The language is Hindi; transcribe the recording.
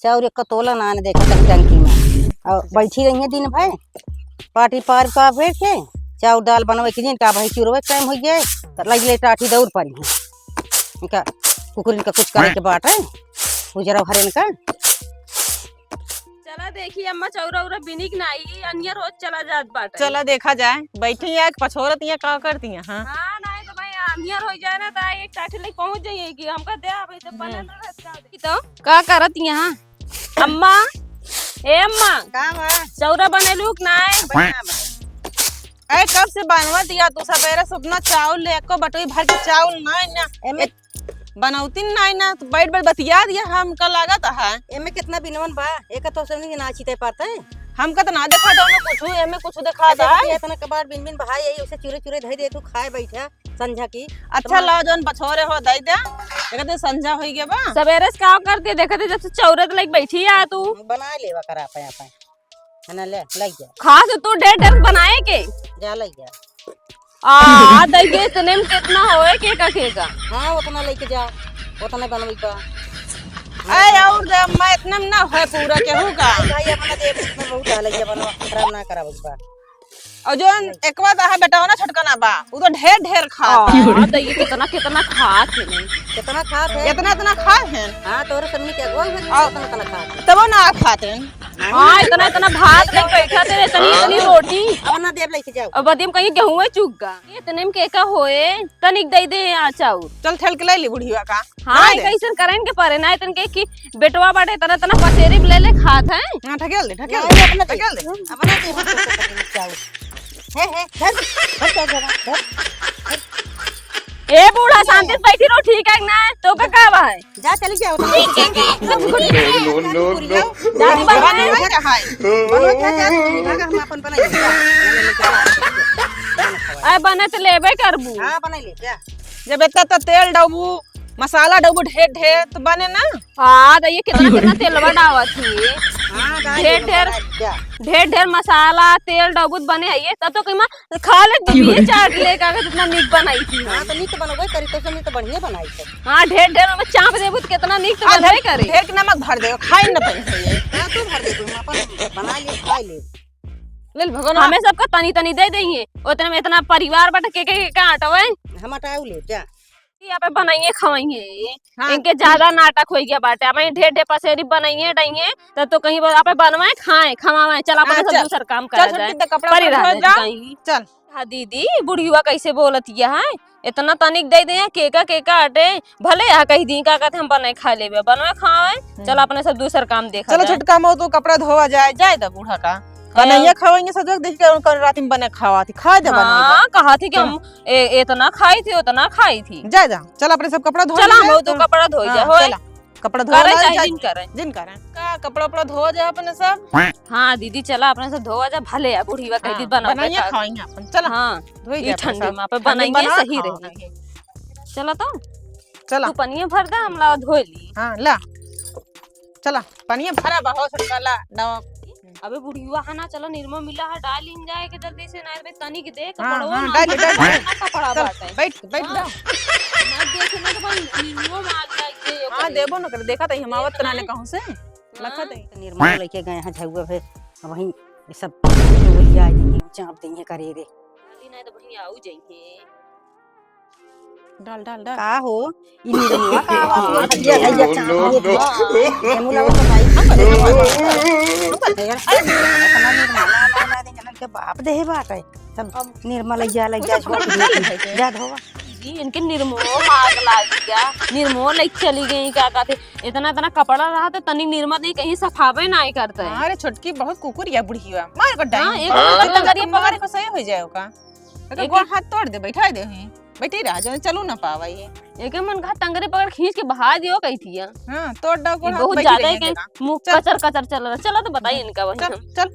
चाउर एक तोला ना आने देखा तक टंकी में और बैठी रही है दिन भर पार्टी पार का बैठ के चाउर दाल बनवे के दिन का भाई चुरवे टाइम हो गए तो लग ले टाठी दौड़ पड़ी है इनका कुकुरिन का कुछ करे के बाट है उजरा भरे का। चला देखी अम्मा चौरा उरा बिनिक नाई अन्य रोज चला जात बाटे। चला देखा जाए बैठी है पछोरत है का करती है। हाँ हां नहीं तो भाई अन्य हो जाए ना तो एक टाठी ले पहुंच जाइए कि हमका दे आवे तो बनल रहत तो का करत यहां अम्मा ए अम्मा का बा चौरा बनेलू कि नहीं? अरे कब से बनवा दिया तू सवेरे सुबह चावल लेको बटोई भर के चावल ना एमे बनौती नहीं ना तो बैठ बैठ बतिया दिया हमका लागत है। एमे कितना बिनवन बा एक तो समझ ना छिते पाता है हमका तो ना देखा दो ना कुछ एमे कुछ दिखा दा है। इतना कबाड़ बिन बिन भाई यही उसे चूरे चूरे धई दे तू खाए बैठा संझा की अच्छा ला जोन पछोरे हो दई दे देखते संझा होई गया बा सवेरे से काम करते देखते जब से चौरत लाइक बैठी है तू बना लेवा करा पे अपन है ना ले लग जा खास तू ढेर बनाए के जा लग जा आ देखिए इतने में कितना होए के का हां उतना लेके जा उतना बनवी का अरे और दे मैं इतना में ना है पूरा केहू का भाई अपना दे इसमें बहुत डाल के बनवा खराब ना करा बस बा और जोन एक बार है बेटा ना छटकना बा वो तो ढेर खा हां देखिए कितना कितना खात है नहीं कितना खात है इतना खा है। हां तोरे समनी के अगवा है उतना खात है तब ना खाते हां इतना भात लेके बैठा थे इतनी रोटी अपना देव लेके जाओ अब बदिम कहीं गेहूं चुग गा इतने में के का होए तनिक दे दे आ चाउर चल ठेल के ले ली बुढ़िया का। हां कैसन करें के पारे ना इतन के कि बेटवा बाटे तना पसेरी ले ले खात है। हां ठकेल दे अपना ठकेल दे अपना दे जाओ है धर धर ए बूढ़ा शांति से बैठी रहो ठीक है ना तो का बा है जा चली जाओ दादी बना नहीं है हाय बनो क्या जा भागा हम अपन बनाई ए बने तो लेबे करबू। हां बनाई ले जा जब इतना तो तेल डालबू मसाला डालबू ढेर तो बने ना। हां तो ये कितना तेलवा डावत थी हां ढेर मसाला तेल डाबूत बने है ये तब तो कहीं खा ले दूध चाट ले का कितना नीक बनाई थी। हां तो नीक बनबे करी तो समझ तो बढ़िया बनाई है। हां ढेर में चाप देबू तो कितना नीक तो बनबे करे ढेर के नमक भर दे खाई न पई ये हां तू भर दे तू अपन बना ले खाई ले ले भगवान हमें सबका तनी तनी दे देंगे उतने में इतना परिवार बट के आटवे हम हटाऊ ले जा यहाँ पे बनाइए खवाइए। हाँ। इनके ज्यादा नाटक हो गया बाटे हमें ढेर पसेरी बनाइए डाइए तो कहीं आप बनवाए खाए खवाए चल अपन सब दूसर काम करा जाए चल। हाँ दीदी बुढ़िया कैसे बोलती है इतना तनिक दे दे केका आटे भले यहाँ कहीं दी का कहते हम बनाए खा ले बनवे खावे चल अपने सब दूसर काम देखा चलो छटका में तो कपड़ा धोवा जाए दा बूढ़ा का बनाइए खावेंगे सब देख के उनका रात में बने खावा थी खा जा हाँ कहा थी कि हम इतना खाई थी उतना खाई थी जा चल अपने सब कपड़ा धो चला हम तो कपड़ा धो जा हो कपड़ा धो जिन करे का कपड़ा धोवा जाए अपने सब। हाँ दीदी चला अपने सब धोवा जा भले या बुढ़िया कह दी बनाइए खाएंगे अपन चल। हाँ धोई ठंडे में पे बनाएंगे सही रहेगी। चला तो चला तू पनिया भर दे हम ला धो ली। हां ला चला पनिया भरा बहुत ला नमक अबे बुढ़िया है ना चलो निर्मा मिला है डाल इन जाए के जल्दी से ना बे तनी के देख हाँ, पड़वा हाँ, डाल कपड़ा बाटे बैठ जा ना देखे ना तो भाई निर्मा मार जाए हां देबो न कर देखा त हम आवत तना ने कहूं से लखा दे निर्मल लेके गए हैं झगुआ पे वही ये सब बोलिया आई चाप देंगे करे रे नहीं तो बढ़िया आऊ जाइए डाल का हो इ निर्मल का आवाज भैया चाप दे मुला तो भाई के बाप देहे बाटे सब निर्मल जा जा धोवा इनके निर्मो आग लाग गया निर्मो लाइक चली गई क्या कहते इतना कपड़ा रहा तो तनी निर्मा नहीं कहीं सफावे ना ही करता है। अरे छोटकी बहुत कुकुरिया बुढ़िया मार को डाल एक टंगरी पकड़ को सही हो जाए का एक हाथ तोड़ दे बैठा दे बैठी रहा जो चलू ना पावा ये एक मन का टंगरी पकड़ खींच के बहा दियो कही थी। हां तोड़ दो बहुत ज्यादा है मुंह कचर चल रहा चलो तो बताइए इनका वही चल